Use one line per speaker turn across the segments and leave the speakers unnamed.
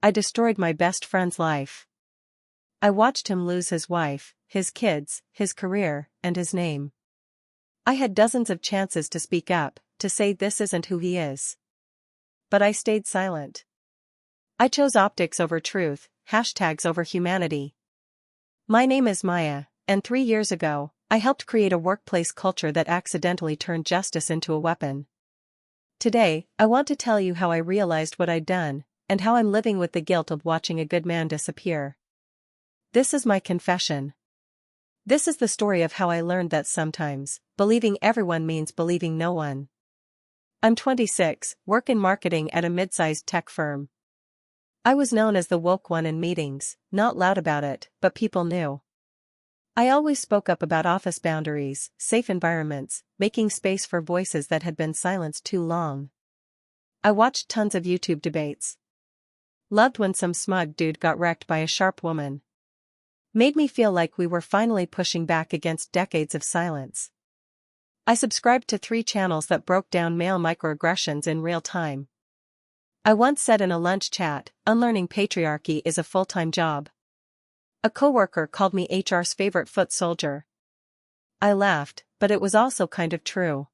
I destroyed my best friend's life. I watched him lose his wife, his kids, his career, and his name. I had dozens of chances to speak up, to say this isn't who he is. But I stayed silent. I chose optics over truth, hashtags over humanity. My name is Maya, and 3 years ago, I helped create a workplace culture that accidentally turned justice into a weapon. Today, I want to tell you how I realized what I'd done, and how I'm living with the guilt of watching a good man disappear. This is my confession. This is the story of how I learned that sometimes, believing everyone means believing no one. I'm 26, work in marketing at a mid-sized tech firm. I was known as the woke one in meetings, not loud about it, but people knew. I always spoke up about office boundaries, safe environments, making space for voices that had been silenced too long. I watched tons of YouTube debates. Loved when some smug dude got wrecked by a sharp woman. Made me feel like we were finally pushing back against decades of silence. I subscribed to 3 channels that broke down male microaggressions in real time. I once said in a lunch chat, unlearning patriarchy is a full-time job. A coworker called me HR's favorite foot soldier. I laughed, but it was also kind of true.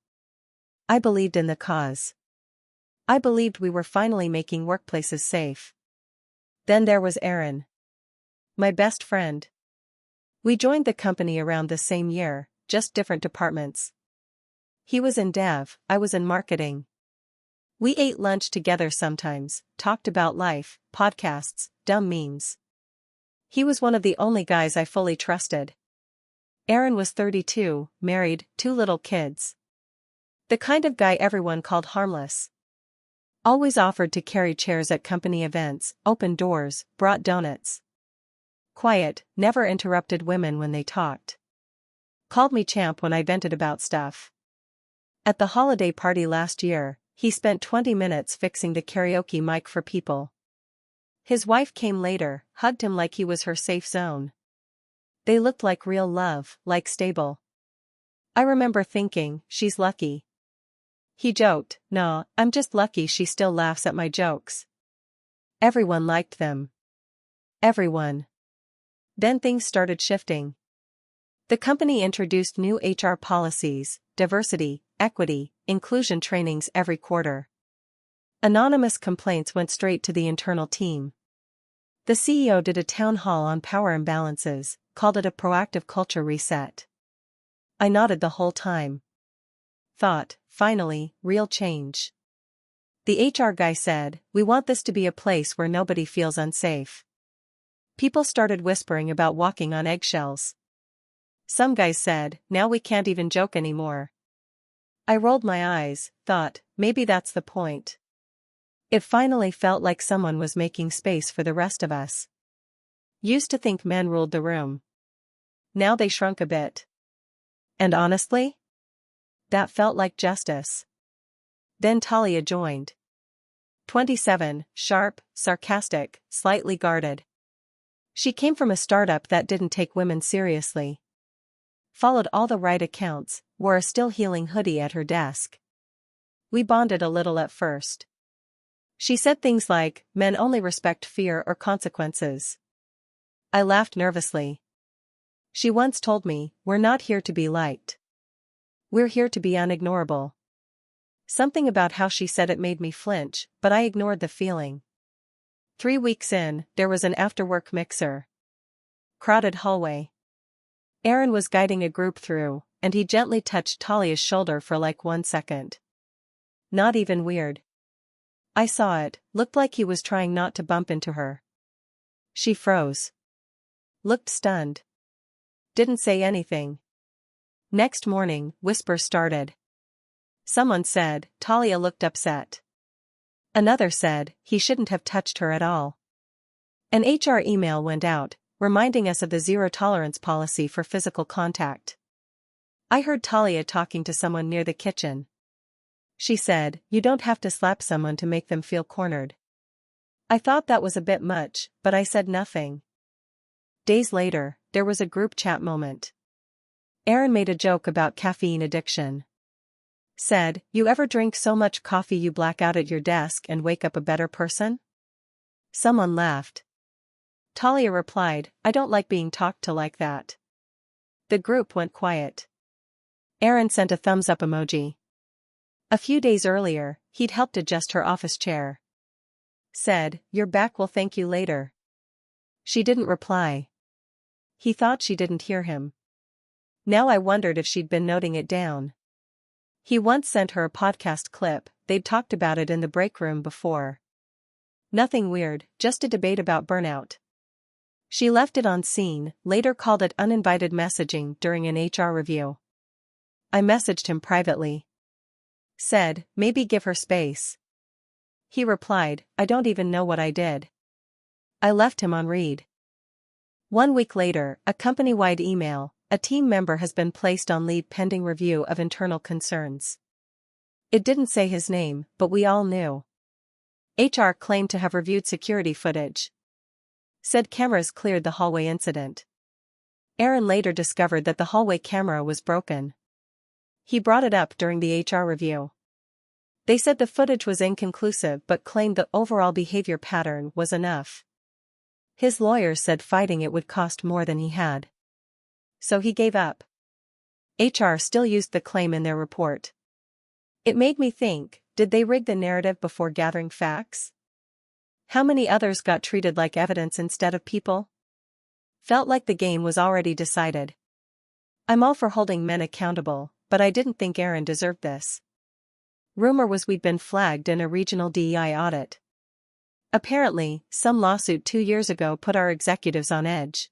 I believed in the cause. I believed we were finally making workplaces safe. Then there was Aaron. My best friend. We joined the company around the same year, just different departments. He was in dev, I was in marketing. We ate lunch together sometimes, talked about life, podcasts, dumb memes. He was one of the only guys I fully trusted. Aaron was 32, married, 2 little kids. The kind of guy everyone called harmless. Always offered to carry chairs at company events, opened doors, brought donuts. Quiet, never interrupted women when they talked. Called me champ when I vented about stuff. At the holiday party last year, he spent 20 minutes fixing the karaoke mic for people. His wife came later, hugged him like he was her safe zone. They looked like real love, like stable. I remember thinking, she's lucky. He joked, "No, I'm just lucky she still laughs at my jokes." Everyone liked them. Everyone. Then things started shifting. The company introduced new HR policies, diversity, equity, inclusion trainings every quarter. Anonymous complaints went straight to the internal team. The CEO did a town hall on power imbalances, called it a proactive culture reset. I nodded the whole time. Thought, finally, real change. The HR guy said, "We want this to be a place where nobody feels unsafe." People started whispering about walking on eggshells. Some guys said, "Now we can't even joke anymore." I rolled my eyes, thought, maybe that's the point. It finally felt like someone was making space for the rest of us. Used to think men ruled the room. Now they shrunk a bit. And honestly, that felt like justice. Then Talia joined. 27, sharp, sarcastic, slightly guarded. She came from a startup that didn't take women seriously. Followed all the right accounts, wore a still healing hoodie at her desk. We bonded a little at first. She said things like, "Men only respect fear or consequences." I laughed nervously. She once told me, "We're not here to be liked. We're here to be unignorable." Something about how she said it made me flinch, but I ignored the feeling. 3 weeks in, there was an after-work mixer. Crowded hallway. Aaron was guiding a group through, and he gently touched Talia's shoulder for like 1 second. Not even weird. I saw it, looked like he was trying not to bump into her. She froze. Looked stunned. Didn't say anything. Next morning, whispers started. Someone said, Talia looked upset. Another said, he shouldn't have touched her at all. An HR email went out, reminding us of the zero-tolerance policy for physical contact. I heard Talia talking to someone near the kitchen. She said, "You don't have to slap someone to make them feel cornered." I thought that was a bit much, but I said nothing. Days later, there was a group chat moment. Aaron made a joke about caffeine addiction. Said, "You ever drink so much coffee you black out at your desk and wake up a better person?" Someone laughed. Talia replied, I don't like being talked to like that. The group went quiet. Aaron sent a thumbs up emoji. A few days earlier, he'd helped adjust her office chair. Said, "You're back, we'll thank you later." She didn't reply. He thought she didn't hear him. Now I wondered if she'd been noting it down. He once sent her a podcast clip, they'd talked about it in the break room before. Nothing weird, just a debate about burnout. She left it on scene, later called it uninvited messaging during an HR review. I messaged him privately. Said, maybe give her space. He replied, I don't even know what I did. I left him on read. 1 week later, a company-wide email, a team member has been placed on leave pending review of internal concerns. It didn't say his name, but we all knew. HR claimed to have reviewed security footage. Said cameras cleared the hallway incident. Aaron later discovered that the hallway camera was broken. He brought it up during the HR review. They said the footage was inconclusive but claimed the overall behavior pattern was enough. His lawyers said fighting it would cost more than he had. So he gave up. HR still used the claim in their report. It made me think, did they rig the narrative before gathering facts? How many others got treated like evidence instead of people? Felt like the game was already decided. I'm all for holding men accountable, but I didn't think Aaron deserved this. Rumor was we'd been flagged in a regional DEI audit. Apparently, some lawsuit 2 years ago put our executives on edge.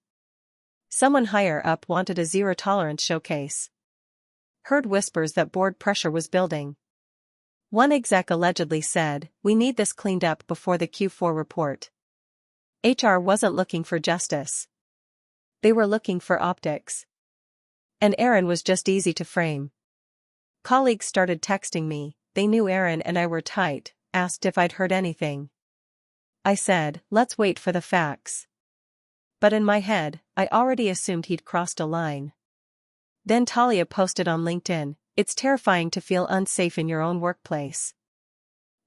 Someone higher up wanted a zero-tolerance showcase. Heard whispers that board pressure was building. One exec allegedly said, we need this cleaned up before the Q4 report. HR wasn't looking for justice. They were looking for optics. And Aaron was just easy to frame. Colleagues started texting me, they knew Aaron and I were tight, asked if I'd heard anything. I said, let's wait for the facts. But in my head, I already assumed he'd crossed a line. Then Talia posted on LinkedIn, it's terrifying to feel unsafe in your own workplace.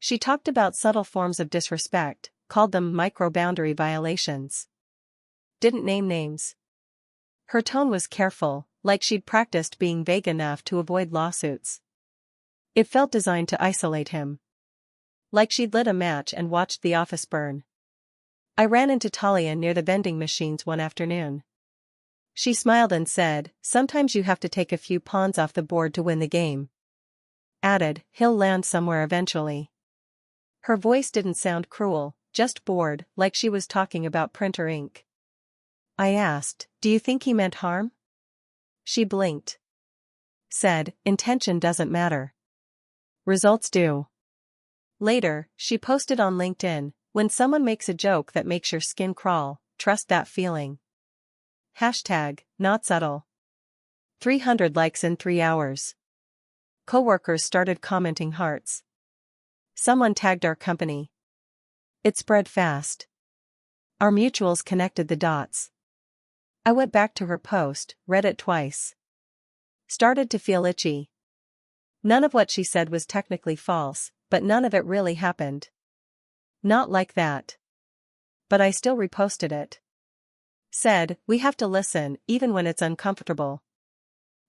She talked about subtle forms of disrespect, called them micro-boundary violations. Didn't name names. Her tone was careful, like she'd practiced being vague enough to avoid lawsuits. It felt designed to isolate him. Like she'd lit a match and watched the office burn. I ran into Talia near the vending machines one afternoon. She smiled and said, sometimes you have to take a few pawns off the board to win the game. Added, he'll land somewhere eventually. Her voice didn't sound cruel, just bored, like she was talking about printer ink. I asked, do you think he meant harm? She blinked. Said, intention doesn't matter. Results do. Later, she posted on LinkedIn, when someone makes a joke that makes your skin crawl, trust that feeling. Hashtag, not subtle. 300 likes in 3 hours. Coworkers started commenting hearts. Someone tagged our company. It spread fast. Our mutuals connected the dots. I went back to her post, read it twice. Started to feel itchy. None of what she said was technically false, but none of it really happened. Not like that. But I still reposted it. Said, we have to listen, even when it's uncomfortable.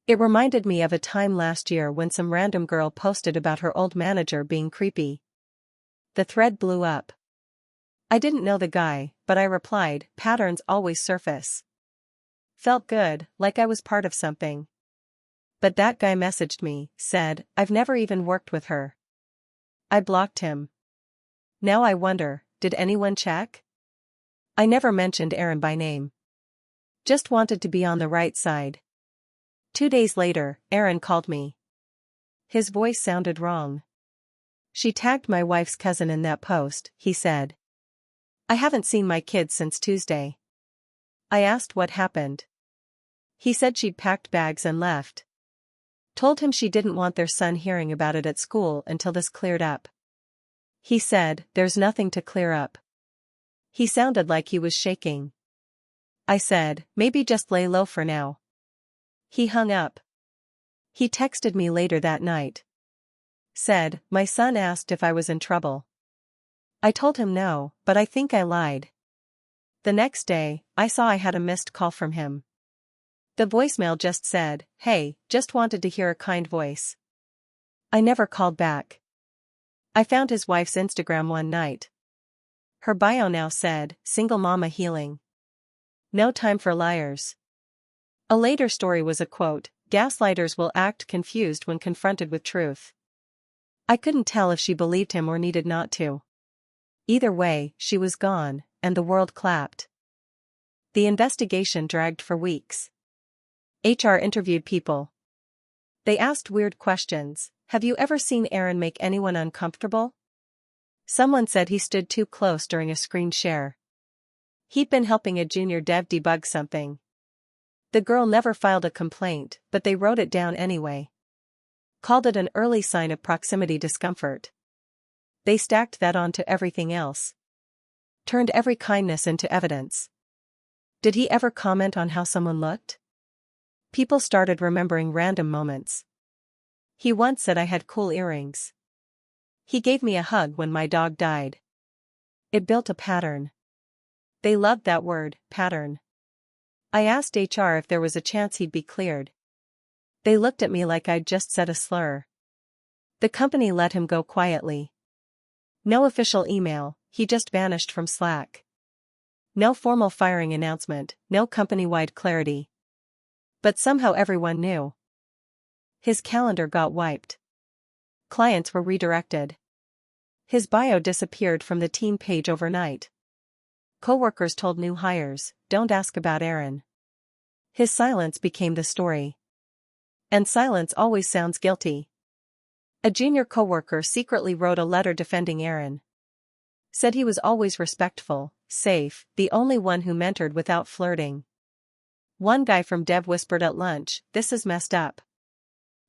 It reminded me of a time last year when some random girl posted about her old manager being creepy. The thread blew up. I didn't know the guy, but I replied, patterns always surface. Felt good, like I was part of something. But that guy messaged me, said, I've never even worked with her. I blocked him. Now I wonder, did anyone check? I never mentioned Aaron by name. Just wanted to be on the right side. 2 days later, Aaron called me. His voice sounded wrong. She tagged my wife's cousin in that post, he said. I haven't seen my kids since Tuesday. I asked what happened. He said she'd packed bags and left. Told him she didn't want their son hearing about it at school until this cleared up. He said, there's nothing to clear up. He sounded like he was shaking. I said, maybe just lay low for now. He hung up. He texted me later that night. Said, my son asked if I was in trouble. I told him no, but I think I lied. The next day, I saw I had a missed call from him. The voicemail just said, "Hey, just wanted to hear a kind voice." I never called back. I found his wife's Instagram one night. Her bio now said, "Single mama healing. No time for liars." A later story was a quote, "Gaslighters will act confused when confronted with truth." I couldn't tell if she believed him or needed not to. Either way, she was gone, and the world clapped. The investigation dragged for weeks. HR interviewed people. They asked weird questions. Have you ever seen Aaron make anyone uncomfortable? Someone said he stood too close during a screen share. He'd been helping a junior dev debug something. The girl never filed a complaint, but they wrote it down anyway. Called it an early sign of proximity discomfort. They stacked that onto everything else. Turned every kindness into evidence. Did he ever comment on how someone looked? People started remembering random moments. He once said I had cool earrings. He gave me a hug when my dog died. It built a pattern. They loved that word, pattern. I asked HR if there was a chance he'd be cleared. They looked at me like I'd just said a slur. The company let him go quietly. No official email, he just vanished from Slack. No formal firing announcement, no company-wide clarity. But somehow everyone knew. His calendar got wiped. Clients were redirected. His bio disappeared from the team page overnight. Coworkers told new hires, "Don't ask about Aaron." His silence became the story. And silence always sounds guilty. A junior coworker secretly wrote a letter defending Aaron. Said he was always respectful, safe, the only one who mentored without flirting. One guy from Dev whispered at lunch, "This is messed up."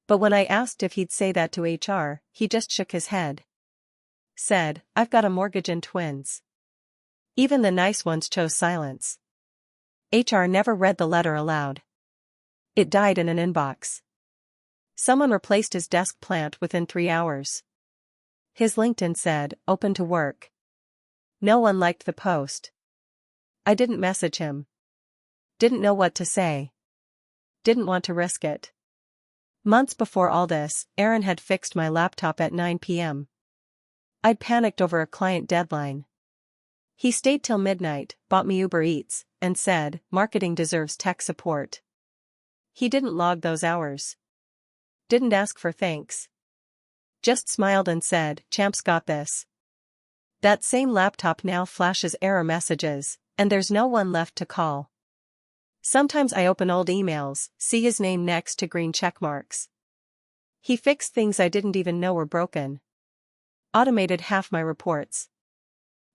But when I asked if he'd say that to HR, he just shook his head. Said, "I've got a mortgage and twins." Even the nice ones chose silence. HR never read the letter aloud. It died in an inbox. Someone replaced his desk plant within 3 hours. His LinkedIn said, "Open to work." No one liked the post. I didn't message him. Didn't know what to say. Didn't want to risk it. Months before all this, Aaron had fixed my laptop at 9 p.m. I'd panicked over a client deadline. He stayed till midnight, bought me Uber Eats, and said, "Marketing deserves tech support." He didn't log those hours. Didn't ask for thanks. Just smiled and said, "Champ's got this." That same laptop now flashes error messages, and there's no one left to call. Sometimes I open old emails, see his name next to green check marks. He fixed things I didn't even know were broken. Automated half my reports.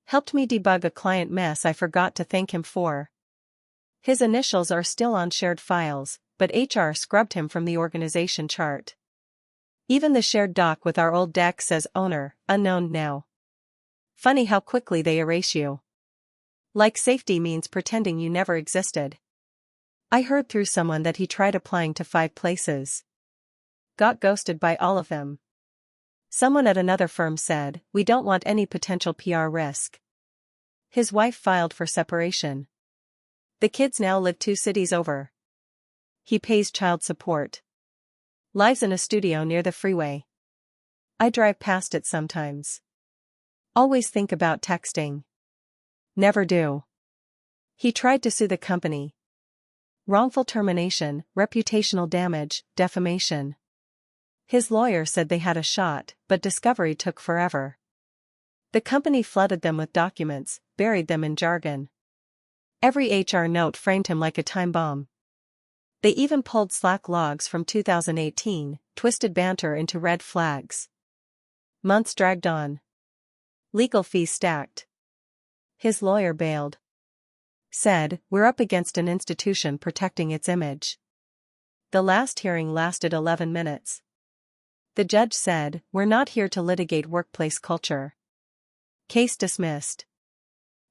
Helped me debug a client mess I forgot to thank him for. His initials are still on shared files, but HR scrubbed him from the organization chart. Even the shared doc with our old deck says owner, unknown now. Funny how quickly they erase you. Like safety means pretending you never existed. I heard through someone that he tried applying to 5 places. Got ghosted by all of them. Someone at another firm said, "We don't want any potential PR risk." His wife filed for separation. The kids now live 2 cities over. He pays child support. Lives in a studio near the freeway. I drive past it sometimes. Always think about texting. Never do. He tried to sue the company. Wrongful termination, reputational damage, defamation. His lawyer said they had a shot, but discovery took forever. The company flooded them with documents, buried them in jargon. Every HR note framed him like a time bomb. They even pulled Slack logs from 2018, twisted banter into red flags. Months dragged on. Legal fees stacked. His lawyer bailed. Said, "We're up against an institution protecting its image." The last hearing lasted 11 minutes. The judge said, "We're not here to litigate workplace culture." Case dismissed.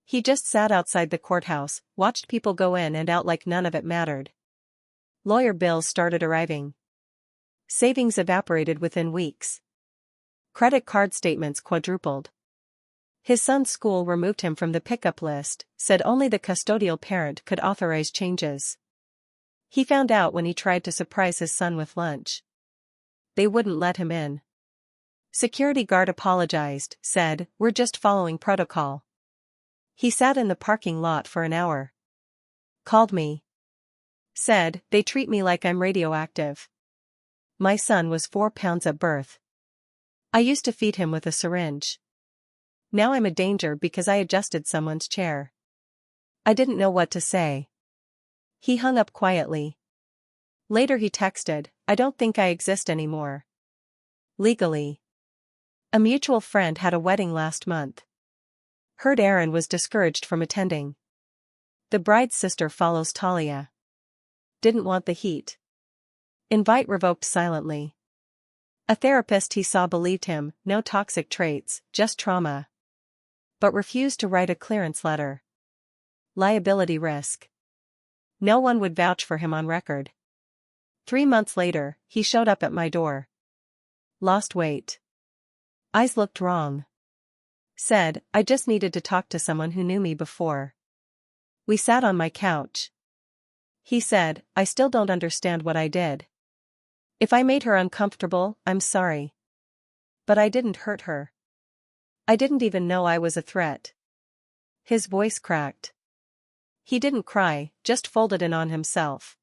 He just sat outside the courthouse, watched people go in and out like none of it mattered. Lawyer bills started arriving. Savings evaporated within weeks. Credit card statements quadrupled. His son's school removed him from the pickup list, said only the custodial parent could authorize changes. He found out when he tried to surprise his son with lunch. They wouldn't let him in. Security guard apologized, said, "We're just following protocol." He sat in the parking lot for an hour. Called me. Said, "They treat me like I'm radioactive." My son was 4 pounds at birth. I used to feed him with a syringe. Now I'm a danger because I adjusted someone's chair. I didn't know what to say. He hung up quietly. Later he texted, "I don't think I exist anymore. Legally." A mutual friend had a wedding last month. Heard Aaron was discouraged from attending. The bride's sister follows Talia. Didn't want the heat. Invite revoked silently. A therapist he saw believed him, no toxic traits, just trauma. But refused to write a clearance letter. Liability risk. No one would vouch for him on record. 3 months later, he showed up at my door. Lost weight. Eyes looked wrong. Said, "I just needed to talk to someone who knew me before." We sat on my couch. He said, "I still don't understand what I did. If I made her uncomfortable, I'm sorry. But I didn't hurt her. I didn't even know I was a threat." His voice cracked. He didn't cry, just folded in on himself.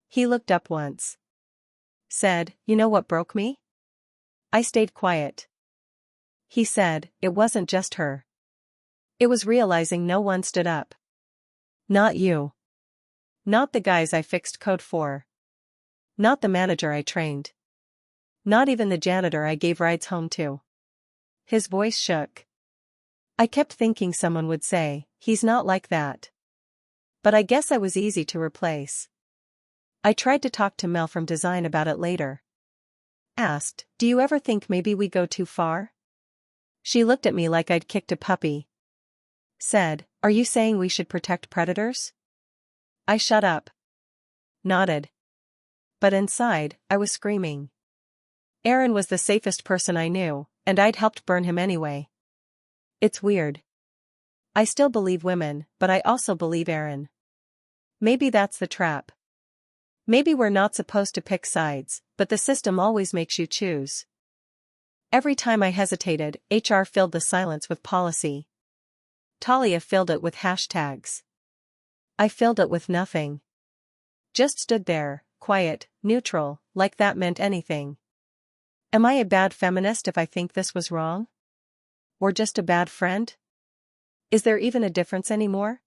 He looked up once. Said, "You know what broke me?" I stayed quiet. He said, "It wasn't just her. It was realizing no one stood up. Not you. Not the guys I fixed code for. Not the manager I trained. Not even the janitor I gave rides home to." His voice shook. I kept thinking someone would say, "He's not like that." But I guess I was easy to replace. I tried to talk to Mel from design about it later. Asked, "Do you ever think maybe we go too far?" She looked at me like I'd kicked a puppy. Said, "Are you saying we should protect predators?" I shut up. Nodded. But inside, I was screaming. Aaron was the safest person I knew, and I'd helped burn him anyway. It's weird. I still believe women, but I also believe Aaron. Maybe that's the trap. Maybe we're not supposed to pick sides, but the system always makes you choose. Every time I hesitated, HR filled the silence with policy. Talia filled it with hashtags. I filled it with nothing. Just stood there, quiet, neutral, like that meant anything. Am I a bad feminist if I think this was wrong? Or just a bad friend? Is there even a difference anymore?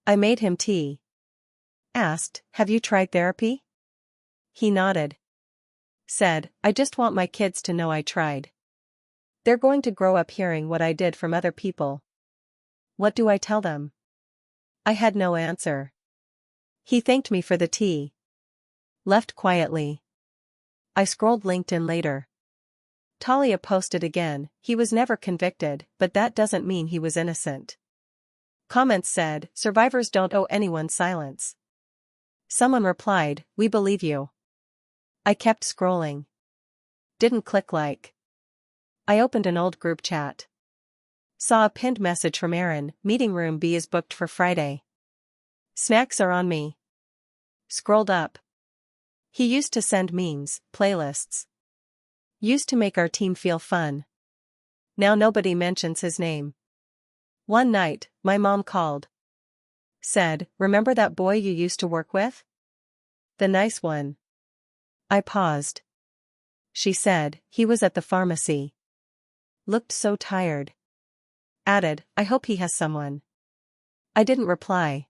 I made him tea. Asked, "Have you tried therapy?" He nodded. Said, "I just want my kids to know I tried. They're going to grow up hearing what I did from other people. What do I tell them?" I had no answer. He thanked me for the tea. Left quietly. I scrolled LinkedIn later. Talia posted again, "He was never convicted, but that doesn't mean he was innocent." Comments said, "Survivors don't owe anyone silence." Someone replied, "We believe you." I kept scrolling. Didn't click like. I opened an old group chat. Saw a pinned message from Aaron, "Meeting room B is booked for Friday. Snacks are on me." Scrolled up. He used to send memes, playlists. Used to make our team feel fun. Now nobody mentions his name. One night, my mom called. Said, "Remember that boy you used to work with? The nice one." I paused. She said, "He was at the pharmacy. Looked so tired." Added, "I hope he has someone." I didn't reply.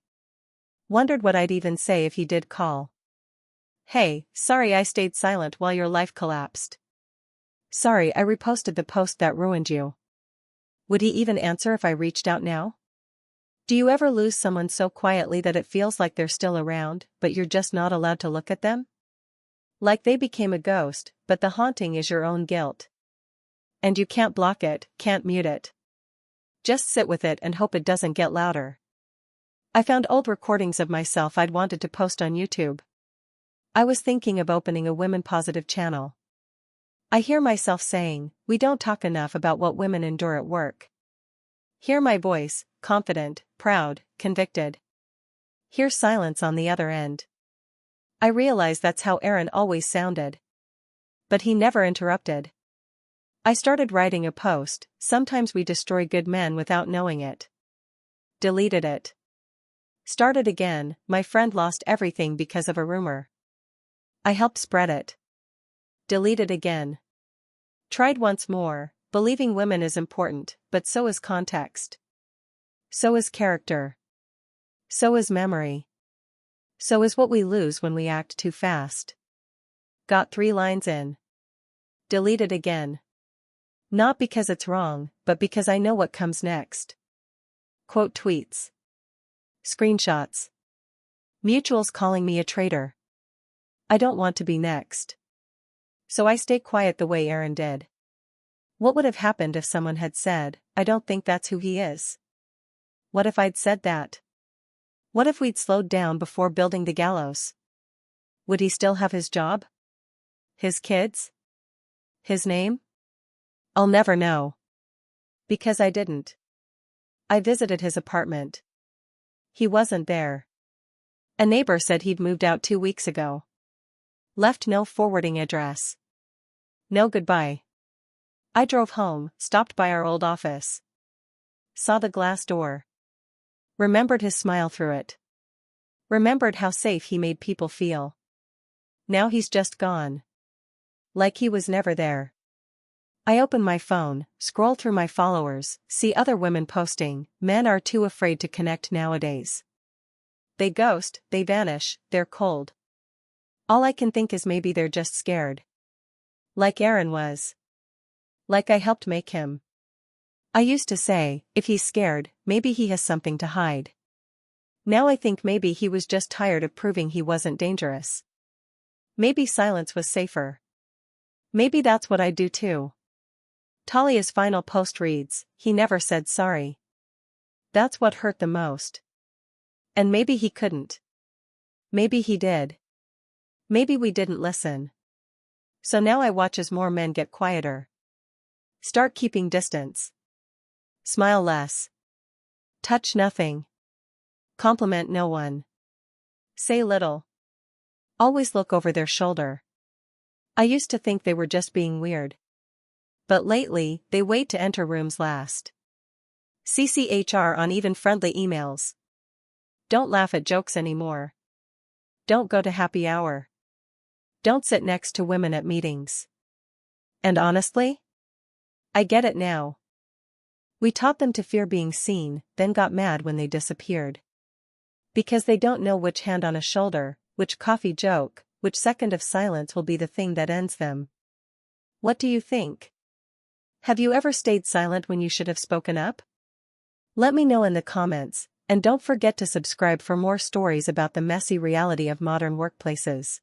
Wondered what I'd even say if he did call. "Hey, sorry I stayed silent while your life collapsed. Sorry I reposted the post that ruined you." Would he even answer if I reached out now? Do you ever lose someone so quietly that it feels like they're still around, but you're just not allowed to look at them? Like they became a ghost, but the haunting is your own guilt. And you can't block it, can't mute it. Just sit with it and hope it doesn't get louder. I found old recordings of myself I'd wanted to post on YouTube. I was thinking of opening a women-positive channel. I hear myself saying, "We don't talk enough about what women endure at work." Hear my voice, confident, proud, convicted. Hear silence on the other end. I realize that's how Aaron always sounded. But he never interrupted. I started writing a post. Sometimes we destroy good men without knowing it. Deleted it. Started again. My friend lost everything because of a rumor. I helped spread it. Deleted again. Tried once more. Believing women is important, but so is context. So is character. So is memory. So is what we lose when we act too fast. Got 3 lines in. Deleted again. Not because it's wrong, but because I know what comes next. Quote tweets. Screenshots. Mutuals calling me a traitor. I don't want to be next. So I stay quiet the way Aaron did. What would have happened if someone had said, I don't think that's who he is? What if I'd said that? What if we'd slowed down before building the gallows? Would he still have his job? His kids? His name? I'll never know. Because I didn't. I visited his apartment. He wasn't there. A neighbor said he'd moved out 2 weeks ago. Left no forwarding address. No goodbye. I drove home, stopped by our old office. Saw the glass door. Remembered his smile through it. Remembered how safe he made people feel. Now he's just gone. Like he was never there. I open my phone, scroll through my followers, see other women posting, men are too afraid to connect nowadays. They ghost, they vanish, they're cold. All I can think is maybe they're just scared. Like Aaron was. Like I helped make him. I used to say, if he's scared, maybe he has something to hide. Now I think maybe he was just tired of proving he wasn't dangerous. Maybe silence was safer. Maybe that's what I'd do too. Talia's final post reads, he never said sorry. That's what hurt the most. And maybe he couldn't. Maybe he did. Maybe we didn't listen. So now I watch as more men get quieter. Start keeping distance. Smile less. Touch nothing. Compliment no one. Say little. Always look over their shoulder. I used to think they were just being weird. But lately, they wait to enter rooms last. CCHR on even friendly emails. Don't laugh at jokes anymore. Don't go to happy hour. Don't sit next to women at meetings. And honestly? I get it now. We taught them to fear being seen, then got mad when they disappeared. Because they don't know which hand on a shoulder, which coffee joke, which second of silence will be the thing that ends them. What do you think? Have you ever stayed silent when you should have spoken up? Let me know in the comments, and don't forget to subscribe for more stories about the messy reality of modern workplaces.